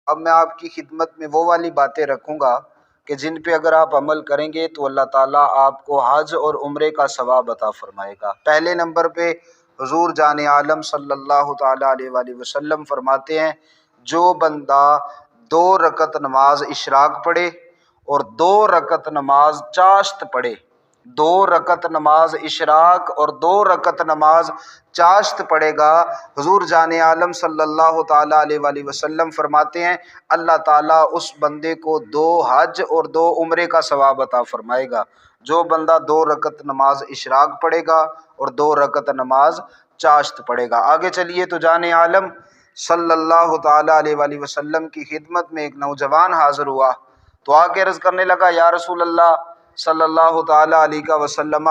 اب میں آپ کی خدمت میں وہ والی باتیں رکھوں گا کہ جن پہ اگر آپ عمل کریں گے تو اللہ تعالیٰ آپ کو حج اور عمرے کا ثواب عطا فرمائے گا۔ پہلے نمبر پہ حضور جان عالم صلی اللہ تعالیٰ علیہ وآلہ وسلم فرماتے ہیں، جو بندہ 2 رکعت نماز اشراق پڑھے اور 2 رکعت نماز چاشت پڑھے، 2 رکعت نماز اشراق اور 2 رکعت نماز چاشت پڑھے گا، حضور جان عالم صلی اللہ تعالیٰ علیہ وآلہ وسلم فرماتے ہیں اللہ تعالیٰ اس بندے کو 2 حج اور 2 عمرے کا ثواب عطا فرمائے گا۔ جو بندہ 2 رکعت نماز اشراق پڑھے گا اور 2 رکعت نماز چاشت پڑھے گا۔ آگے چلیے تو جان عالم صلی اللہ تعالیٰ علیہ وآلہ وسلم کی خدمت میں ایک نوجوان حاضر ہوا تو آ کے عرض کرنے لگا، یا رسول اللہ صلی اللہ تعالیٰ علیہ وسلم،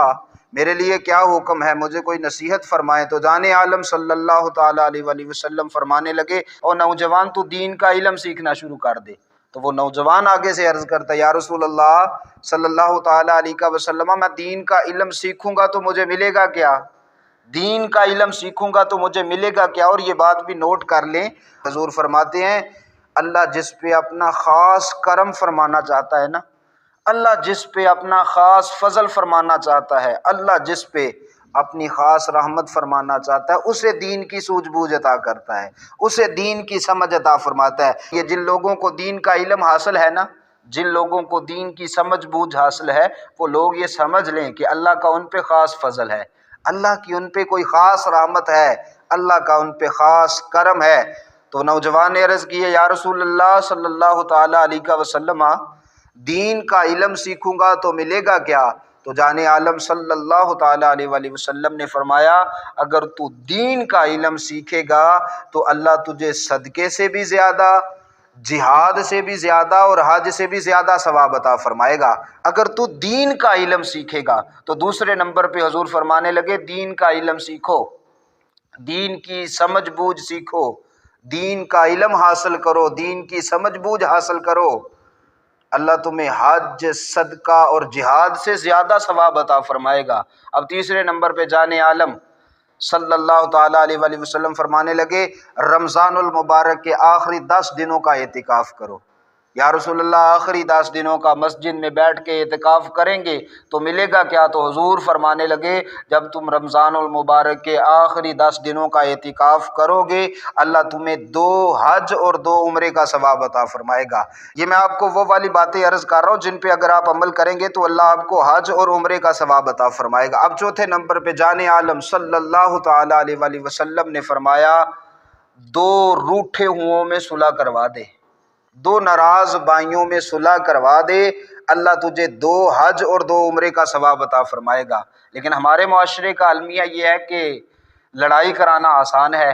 میرے لیے کیا حکم ہے، مجھے کوئی نصیحت فرمائیں۔ تو جان عالم صلی اللہ تعالیٰ علیہ وآلہ وسلم فرمانے لگے، اور نوجوان تو دین کا علم سیکھنا شروع کر دے۔ تو وہ نوجوان آگے سے عرض کرتا ہے، یا رسول اللہ صلی اللہ تعالیٰ علیہ وسلم، میں دین کا علم سیکھوں گا تو مجھے ملے گا کیا؟ دین کا علم سیکھوں گا تو مجھے ملے گا کیا؟ اور یہ بات بھی نوٹ کر لیں، حضور فرماتے ہیں اللہ جس پہ اپنا خاص کرم فرمانا چاہتا ہے نا، اللہ جس پہ اپنا خاص فضل فرمانا چاہتا ہے، اللہ جس پہ اپنی خاص رحمت فرمانا چاہتا ہے، اسے دین کی سوجھ بوجھ عطا کرتا ہے، اسے دین کی سمجھ عطا فرماتا ہے۔ یہ جن لوگوں کو دین کا علم حاصل ہے نا، جن لوگوں کو دین کی سمجھ بوجھ حاصل ہے، وہ لوگ یہ سمجھ لیں کہ اللہ کا ان پہ خاص فضل ہے، اللہ کی ان پہ کوئی خاص رحمت ہے، اللہ کا ان پہ خاص کرم ہے۔ تو نوجوان نے عرض کی ہے، یا رسول اللہ صلی اللہ تعالیٰ علیہ وسلم، دین کا علم سیکھوں گا تو ملے گا کیا؟ تو جان عالم صلی اللہ تعالیٰ علیہ وآلہ وسلم نے فرمایا، اگر تو دین کا علم سیکھے گا تو اللہ تجھے صدقے سے بھی زیادہ، جہاد سے بھی زیادہ اور حج سے بھی زیادہ ثواب عطا فرمائے گا، اگر تو دین کا علم سیکھے گا۔ تو دوسرے نمبر پہ حضور فرمانے لگے، دین کا علم سیکھو، دین کی سمجھ بوجھ سیکھو، دین کا علم حاصل کرو، دین کی سمجھ بوجھ حاصل کرو، اللہ تمہیں حج، صدقہ اور جہاد سے زیادہ ثواب عطا فرمائے گا۔ اب تیسرے نمبر پہ جان عالم صلی اللہ تعالیٰ علیہ وآلہ وسلم فرمانے لگے، رمضان المبارک کے آخری 10 دنوں کا اعتکاف کرو۔ یا رسول اللہ آخری 10 دنوں کا مسجد میں بیٹھ کے اعتکاف کریں گے تو ملے گا کیا؟ تو حضور فرمانے لگے، جب تم رمضان المبارک کے آخری 10 دنوں کا اعتکاف کرو گے، اللہ تمہیں 2 حج اور 2 عمرے کا ثواب عطا فرمائے گا۔ یہ میں آپ کو وہ والی باتیں عرض کر رہا ہوں جن پہ اگر آپ عمل کریں گے تو اللہ آپ کو حج اور عمرے کا ثواب عطا فرمائے گا۔ اب چوتھے نمبر پہ جان عالم صلی اللہ تعالیٰ علیہ وآلہ وسلم نے فرمایا، 2 روٹھے ہوں میں صلح کروا دے، 2 ناراض بھائیوں میں صلح کروا دے، اللہ تجھے 2 حج اور 2 عمرے کا ثواب عطا فرمائے گا۔ لیکن ہمارے معاشرے کا المیہ یہ ہے کہ لڑائی کرانا آسان ہے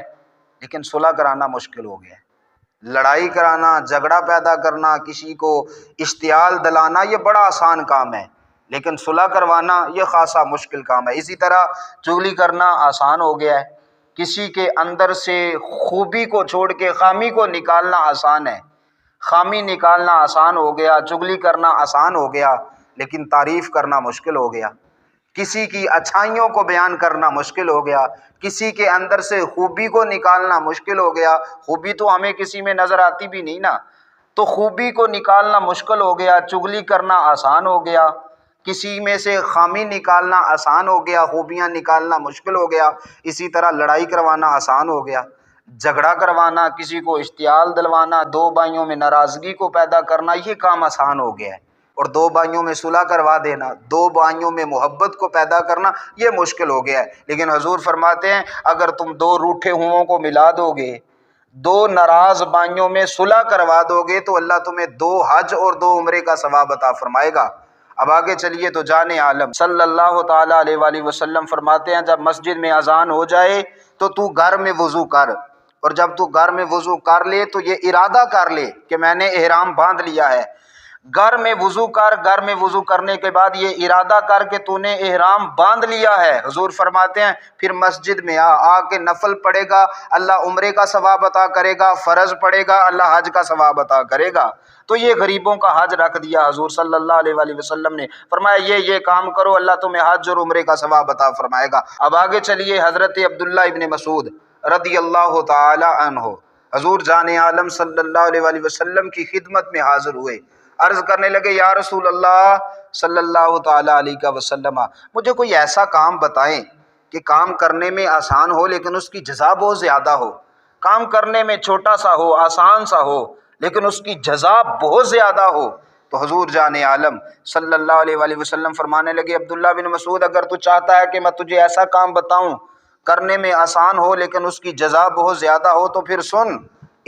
لیکن صلح کرانا مشکل ہو گیا ہے۔ لڑائی کرانا، جھگڑا پیدا کرنا، کسی کو اشتعال دلانا، یہ بڑا آسان کام ہے، لیکن صلح کروانا یہ خاصا مشکل کام ہے۔ اسی طرح چغلی کرنا آسان ہو گیا ہے، کسی کے اندر سے خوبی کو چھوڑ کے خامی کو نکالنا آسان ہے، خامی نکالنا آسان ہو گیا، چغلی کرنا آسان ہو گیا، لیکن تعریف کرنا مشکل ہو گیا، کسی کی اچھائیوں کو بیان کرنا مشکل ہو گیا، کسی کے اندر سے خوبی کو نکالنا مشکل ہو گیا۔ خوبی تو ہمیں کسی میں نظر آتی بھی نہیں نا، تو خوبی کو نکالنا مشکل ہو گیا، چغلی کرنا آسان ہو گیا، کسی میں سے خامی نکالنا آسان ہو گیا، خوبیاں نکالنا مشکل ہو گیا۔ اسی طرح لڑائی کروانا آسان ہو گیا، جھگڑا کروانا، کسی کو اشتعال دلوانا، 2 بھائیوں میں ناراضگی کو پیدا کرنا، یہ کام آسان ہو گیا ہے، اور 2 بھائیوں میں صلح کروا دینا، 2 بھائیوں میں محبت کو پیدا کرنا، یہ مشکل ہو گیا ہے۔ لیکن حضور فرماتے ہیں اگر تم 2 روٹھے ہوں کو ملا دو گے، 2 ناراض بھائیوں میں صلح کروا دو گے تو اللہ تمہیں 2 حج اور 2 عمرے کا ثواب عطا فرمائے گا۔ اب آگے چلیے تو جان عالم صلی اللہ تعالیٰ علیہ وآلہ وسلم فرماتے ہیں، جب مسجد میں اذان ہو جائے تو گھر میں وضو کر، اور جب تو گھر میں وضو کر لے تو یہ ارادہ کر لے کہ میں نے احرام باندھ لیا ہے۔ گھر میں وضو کر، گھر میں وضو کرنے کے بعد یہ ارادہ کر کہ تو نے احرام باندھ لیا ہے، حضور فرماتے ہیں پھر مسجد میں آ کے نفل پڑھے گا، اللہ عمرے کا ثواب عطا کرے گا، فرض پڑھے گا، اللہ حج کا ثواب عطا کرے گا۔ تو یہ غریبوں کا حج رکھ دیا حضور صلی اللہ علیہ وآلہ وسلم نے، فرمایا یہ کام کرو، اللہ تمہیں حج اور عمرے کا ثواب عطا فرمائے گا۔ اب آگے چلیے، حضرت عبداللہ ابن مسعود رضی اللہ تعالی عنہ हजूर जान आलम सल्लल्लाहु अलैहि वसल्लम की खिदमत में हाजिर हुए। अर्ज करने लगे, या रसूल अल्लाह सल्लल्लाहु ताला अलैहि वसल्लम, मुझे कोई ऐसा काम बताएं कि काम करने में आसान हो लेकिन उसकी जज़ा बहुत ज़्यादा हो। काम करने में छोटा सा हो, आसान सा हो, लेकिन उसकी जज़ा बहुत ज़्यादा हो। तो हजूर जान आलम सल्लल्लाहु अलैहि वसल्लम फरमाने लगे, अब्दुल्ला बिन मसूद, अगर तू चाहता है कि मैं तुझे ऐसा काम बताऊं करने में आसान हो लेकिन उसकी जज़ा बहुत ज़्यादा हो, तो फिर सुन,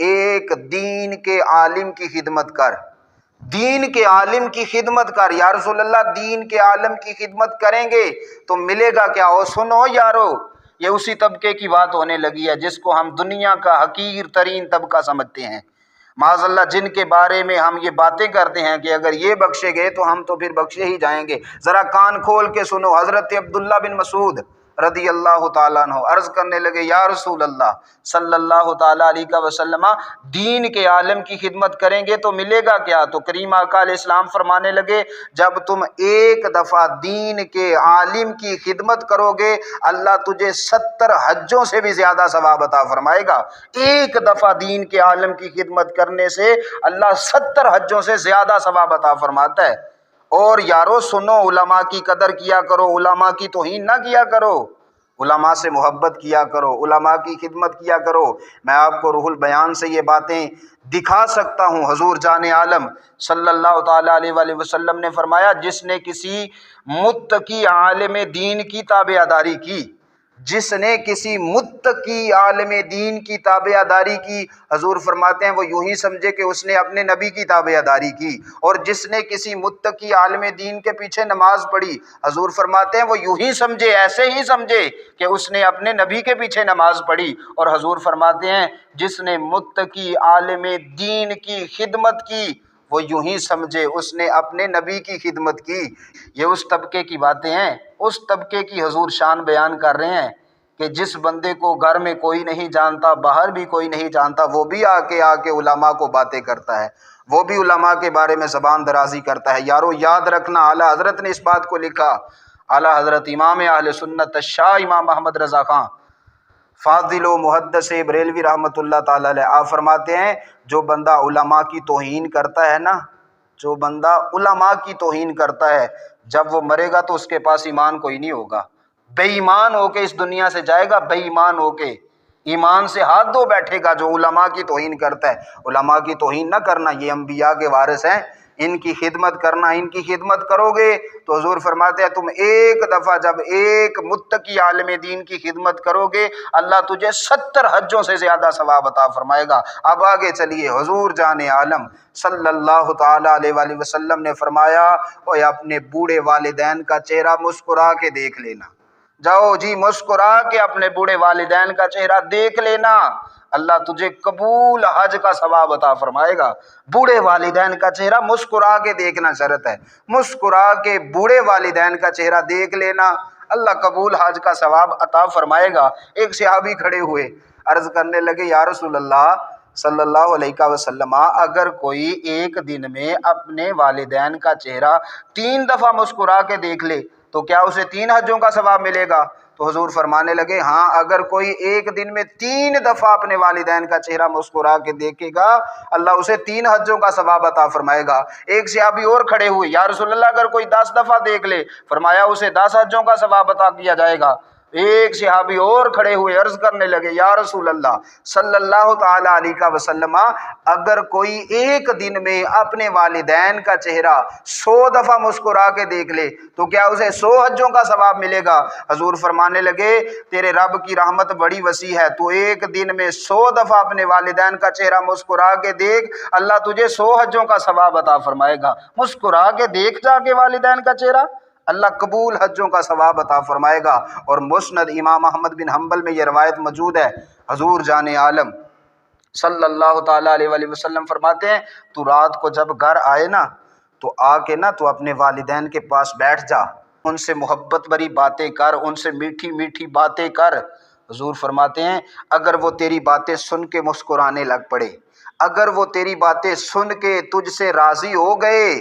एक दीन के आलिम की खिदमत कर। दीन के आलिम की खिदमत कर। या रसूल अल्लाह, दीन के आलिम की खिदमत करेंगे तो मिलेगा क्या? हो सुनो यारो, ये उसी तबके की बात होने लगी है जिसको हम दुनिया का हकीर तरीन तबका समझते हैं। माज़अल्लाह, जिनके बारे में हम ये बातें करते हैं कि अगर ये बख्शे गए तो हम तो फिर बख्शे ही जाएंगे। ज़रा कान खोल के सुनो। हज़रत अब्दुल्ला बिन मसूद रदी अल्लाह ताला अन्हु अर्ज़ करने लगे, या रसूल अल्लाह सल्लल्लाहु ताला अलैहि वसल्लम, दीन के आलिम की खिदमत करेंगे तो मिलेगा क्या? तो करीम आका अलैहिस्सलाम फरमाने लगे, जब तुम एक दफ़ा दीन के आलिम की खिदमत करोगे, अल्लाह तुझे 70 हज्जों से भी ज़्यादा सवाब अता फरमाएगा। एक दफ़ा दीन के आलिम की खिदमत करने से अल्लाह 70 हज्जों से ज़्यादा सवाब अता फरमाता है। और यारो सुनो, उलमा की कदर किया करो, उलमा की तौहीन ना किया करो, उलमा से मोहब्बत किया करो, उलमा की खिदमत किया करो। मैं आपको रूहुल बयान से ये बातें दिखा सकता हूँ। हजूर जान आलम सल्लल्लाहु ताला अलैहि वसल्लम ने फरमाया, जिसने किसी मुत्तकी आलिम दीन की ताबेदारी की, जिसने किसी मुत्तकी आलिम दीन की ताबेदारी की, हजूर फरमाते हैं वो यूं ही समझे कि उसने अपने नबी की ताबेदारी की। और जिसने किसी मुत्तकी आलिम दीन के पीछे नमाज पढ़ी, हजूर फरमाते हैं वो यूं ही समझे, ऐसे ही समझे कि उसने अपने नबी के पीछे नमाज पढ़ी। और हजूर फरमाते हैं जिसने मुत्तकी आलिम दीन की खिदमत की, वो यूं ही समझे उसने अपने नबी की खिदमत की। ये उस तबके की बातें हैं, उस तबके की हजूर शान बयान कर रहे हैं कि जिस बंदे को घर में कोई नहीं जानता, बाहर भी कोई नहीं जानता, वो भी आके उलमा को बातें करता है, वो भी उलमा के बारे में ज़बान दराजी करता है। यारो याद रखना, आला हज़रत ने इस बात को लिखा। आला हज़रत इमाम अहले सुन्नत शाह इमाम अहमद रज़ा खां फाजिल व मुहद्दिस बरेलवी रहमतुल्लाह ताला अलैह, आप फरमाते हैं, जो बंदा उलमा की तौहीन करता है ना, जो बंदा उलमा की तौहीन करता है, जब वो मरेगा तो उसके पास ईमान कोई नहीं होगा। बेईमान होके इस दुनिया से जाएगा, बेईमान होके, ईमान से हाथ धो बैठेगा जो उलमा की तौहीन करता है। उलमा की तौहीन ना करना, ये अंबिया के वारिस हैं, इनकी खिदमत करना। इनकी खिदमत करोगे तो हुजूर फरमाते हैं, तुम एक दफ़ा जब एक मुत्तकी आलिम दीन की खिदमत करोगे, अल्लाह तुझे 70 हज्जों से ज़्यादा सवाब अता फरमाएगा। अब आगे चलिए, हुजूर जान आलम सल्लल्लाहु ताला अलैहि वसल्लम ने फरमाया, ओए अपने बूढ़े वालिदैन का चेहरा मुस्कुरा के देख लेना। जाओ जी, मुस्कुरा के अपने बूढ़े वालिदैन का चेहरा देख लेना, अल्लाह तुझे कबूल हज का सवाब अता फरमाएगा। बूढ़े वालिदैन का चेहरा मुस्कुरा के देखना शर्त है, मुस्कुरा के बूढ़े वालिदैन का चेहरा देख लेना, अल्लाह कबूल हज का सवाब अता फरमाएगा। एक सहाबी खड़े हुए, अर्ज करने लगे, या रसूल अल्लाह सल्लल्लाहु अलैहि वसल्लम, अगर कोई एक दिन में अपने वालिदैन का चेहरा 3 दफ़ा मुस्कुरा के देख ले तो क्या उसे 3 हज्जों का सवाब मिलेगा? तो हुजूर फरमाने लगे, हाँ, अगर कोई एक दिन में 3 दफ़ा अपने वालिदैन का चेहरा मुस्कुरा के देखेगा, अल्लाह उसे 3 हज्जों का सवाब अता फरमाएगा। एक सहाबी और खड़े हुए, या रसूल अल्लाह, अगर कोई 10 दफ़ा देख ले, फरमाया उसे 10 हज्जों का सवाब अता किया जाएगा। एक सहाबी और खड़े हुए, अर्ज करने लगे, या रसूल अल्लाह सल्लल्लाहु ताला अलैहि वसल्लम, अगर कोई एक दिन में अपने वालिदैन का चेहरा 100 दफ़ा मुस्कुरा के देख ले तो क्या उसे 100 हज्जों का सवाब मिलेगा? हजूर फरमाने लगे, तेरे रब की रहमत बड़ी वसी है, तो एक दिन में 100 दफ़ा अपने वालिदैन का चेहरा मुस्कुरा के देख, अल्लाह तुझे 100 हज्जों का सवाब अता फरमाएगा। मुस्कुरा के देख जाके वालिदैन का चेहरा, अल्लाह कबूल हज्जों का सवाब अता फरमाएगा। और मुस्नद इमाम अहमद बिन हम्बल में यह रवायत मौजूद है। हजूर जान आलम सल्लल्लाहु ताला अलैहि वसल्लम फरमाते हैं, तू रात को जब घर आए ना, तो आके ना तू अपने वालिदैन के पास बैठ जा, उनसे मोहब्बत भरी बातें कर, उनसे मीठी मीठी बातें कर। हजूर फरमाते हैं, अगर वो तेरी बातें सुन के मुस्कुराने लग पड़े, अगर वो तेरी बातें सुन के तुझसे राज़ी हो गए,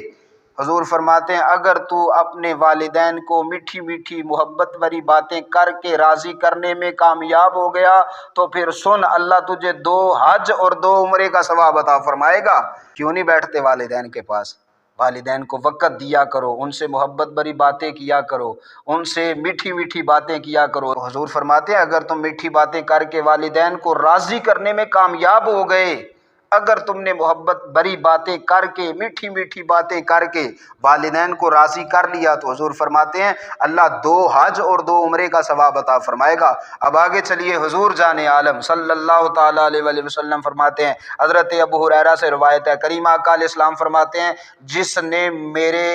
हुजूर फरमाते हैं अगर तू अपने वालिदैन को मीठी मीठी मोहब्बत भरी बातें करके राज़ी करने में कामयाब हो गया तो फिर सुन, अल्लाह तुझे 2 हज और 2 उम्रे का सवाब अता फरमाएगा। क्यों नहीं बैठते वालिदैन के पास? वालिदैन को वक़्त दिया करो, उनसे मोहब्बत भरी बातें किया करो, उनसे मीठी मीठी बातें किया करो। हुजूर फरमाते हैं अगर तुम मीठी बातें करके वालिदैन को राज़ी करने में कामयाब हो गए, अगर तुमने मोहब्बत भरी बातें करके मीठी मीठी बातें करके वालिदैन को राज़ी कर लिया तो हुजूर फरमाते हैं अल्लाह 2 हज और 2 उम्रे का सवाब अता फरमाएगा। अब आगे चलिए, हुजूर जाने आलम सल्लल्लाहु ताला अलैहि वसल्लम फरमाते हैं, हज़रत अबू हुरैरा से रिवायत है, करीम आका अलैहिस्सलाम फरमाते हैं जिसने मेरे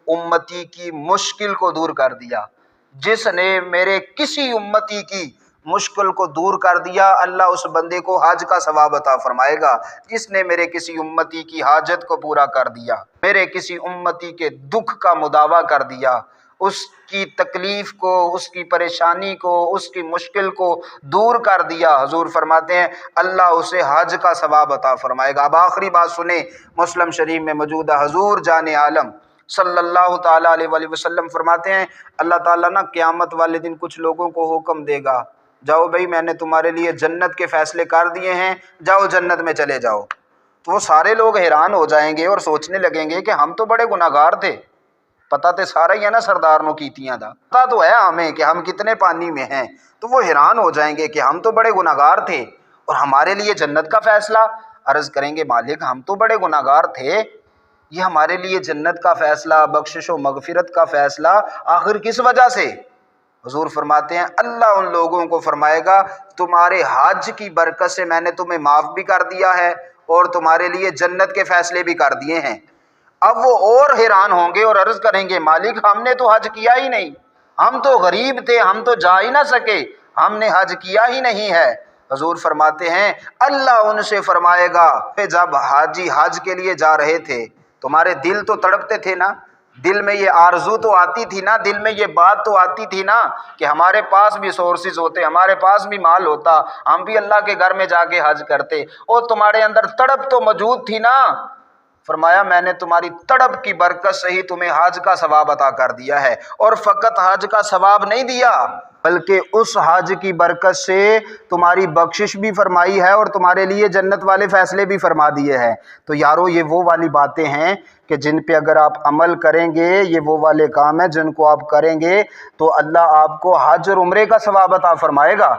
उम्मती की मुश्किल को दूर कर दिया, जिसने मेरे किसी उम्मती की मुश्किल को दूर कर दिया, अल्लाह उस बंदे को हज का सवाब अता फरमाएगा। जिसने मेरे किसी उम्मती की हाजत को पूरा कर दिया, मेरे किसी उम्मती के दुख का मुदावा कर दिया, उसकी तकलीफ़ को, उसकी परेशानी को, उसकी मुश्किल को दूर कर दिया, हुजूर फरमाते हैं अल्लाह उसे हज का सवाब अता फरमाएगा। अब आखिरी बात सुने, मुस्लिम शरीफ में मौजूद है, हुजूर जाने आलम सल्लल्लाहु ताला अलैहि वसल्लम फरमाते हैं अल्लाह ताला ना क़यामत वाले दिन कुछ लोगों को हुक्म देगा, जाओ भाई मैंने तुम्हारे लिए जन्नत के फैसले कर दिए हैं, जाओ जन्नत में चले जाओ। तो वो सारे लोग हैरान हो जाएंगे और सोचने लगेंगे कि हम तो बड़े गुनाहगार थे, पता तो सारा ही है ना सरदार नो कीतियाँ दा, पता तो है हमें कि हम कितने पानी में हैं। तो वो हैरान हो जाएंगे कि हम तो बड़े गुनाहगार थे और हमारे लिए जन्नत का फैसला। अर्ज़ करेंगे मालिक हम तो बड़े गुनाहगार थे, ये हमारे लिए जन्नत का फ़ैसला, बख्शिश व मगफिरत का फ़ैसला आखिर किस वजह से? हुजूर फरमाते हैं अल्लाह उन लोगों को फरमाएगा तुम्हारे हज की बरकत से मैंने तुम्हें माफ़ भी कर दिया है और तुम्हारे लिए जन्नत के फ़ैसले भी कर दिए हैं। अब वो और हैरान होंगे और अर्ज़ करेंगे मालिक हमने तो हज किया ही नहीं, हम तो गरीब थे, हम तो जा ही ना सके, हमने हज किया ही नहीं है। हुजूर फरमाते हैं अल्लाह उनसे फरमाएगा जब हाजी हज के लिए जा रहे थे तुम्हारे दिल तो तड़पते थे ना, दिल में ये आरजू तो आती थी ना, दिल में ये बात तो आती थी ना कि हमारे पास भी सोर्सेज होते, हमारे पास भी माल होता, हम भी अल्लाह के घर में जाके हज करते, और तुम्हारे अंदर तड़प तो मौजूद थी ना। फरमाया मैंने तुम्हारी तड़प की बरकत से ही तुम्हें हज का सवाब अता कर दिया है, और फ़कत हज का सवाब नहीं दिया बल्कि उस हज की बरकत से तुम्हारी बख्शिश भी फरमाई है और तुम्हारे लिए जन्नत वाले फ़ैसले भी फरमा दिए हैं। तो यारो ये वो वाली बातें हैं कि जिन पे अगर आप अमल करेंगे, ये वो वाले काम हैं जिनको आप करेंगे तो अल्लाह आपको हज और उम्रे का सवाब अता फरमाएगा।